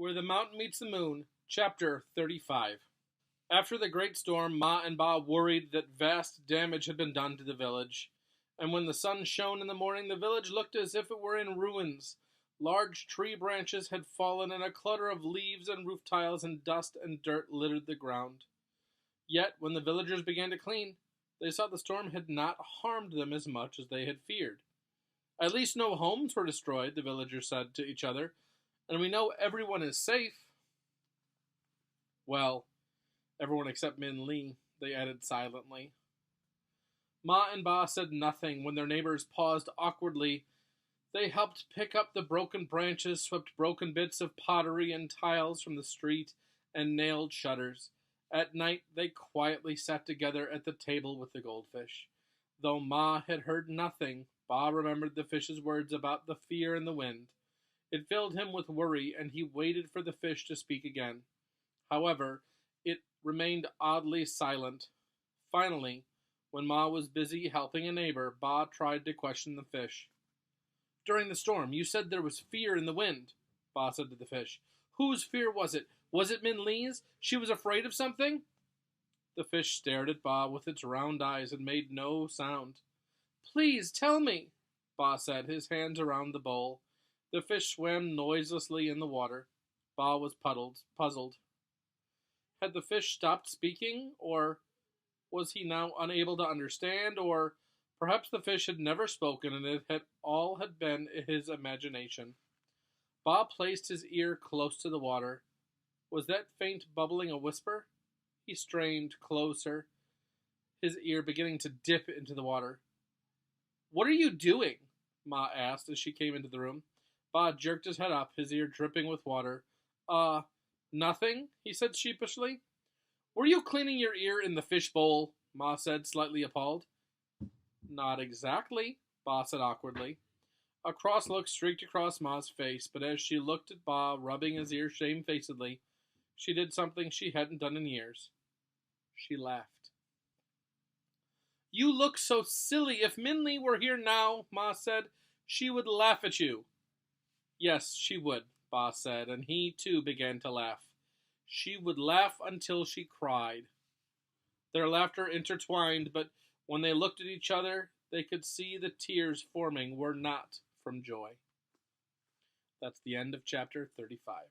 Where the Mountain Meets the Moon, Chapter 35. After the great storm, Ma and Ba worried that vast damage had been done to the village, and when the sun shone in the morning, the village looked as if it were in ruins. Large tree branches had fallen, and a clutter of leaves and roof tiles and dust and dirt littered the ground. Yet, when the villagers began to clean, they saw the storm had not harmed them as much as they had feared. At least no homes were destroyed, the villagers said to each other, and we know everyone is safe. Well, everyone except Min Lee, they added silently. Ma and Ba said nothing when their neighbors paused awkwardly. They helped pick up the broken branches, swept broken bits of pottery and tiles from the street, and nailed shutters. At night, they quietly sat together at the table with the goldfish. Though Ma had heard nothing, Ba remembered the fish's words about the fear in the wind. It filled him with worry, and he waited for the fish to speak again. However, it remained oddly silent. Finally, when Ma was busy helping a neighbor, Ba tried to question the fish. "During the storm, you said there was fear in the wind," Ba said to the fish. "Whose fear was it? Was it Min Lee's? She was afraid of something?" The fish stared at Ba with its round eyes and made no sound. "Please tell me," Ba said, his hands around the bowl. The fish swam noiselessly in the water. Ba was puzzled. Had the fish stopped speaking, or was he now unable to understand, or perhaps the fish had never spoken and it had all been his imagination. Ba placed his ear close to the water. Was that faint bubbling a whisper? He strained closer, his ear beginning to dip into the water. "What are you doing?" Ma asked as she came into the room. Ba jerked his head up, his ear dripping with water. Nothing," he said sheepishly. "Were you cleaning your ear in the fish bowl?" Ma said, slightly appalled. "Not exactly," Ba said awkwardly. A cross look streaked across Ma's face, but as she looked at Ba rubbing his ear shamefacedly, she did something she hadn't done in years. She laughed. "You look so silly. If Min Lee were here now," Ma said, "she would laugh at you." "Yes, she would," Ba said, and he, too, began to laugh. She would laugh until she cried. Their laughter intertwined, but when they looked at each other, they could see the tears forming were not from joy. That's the end of chapter 35.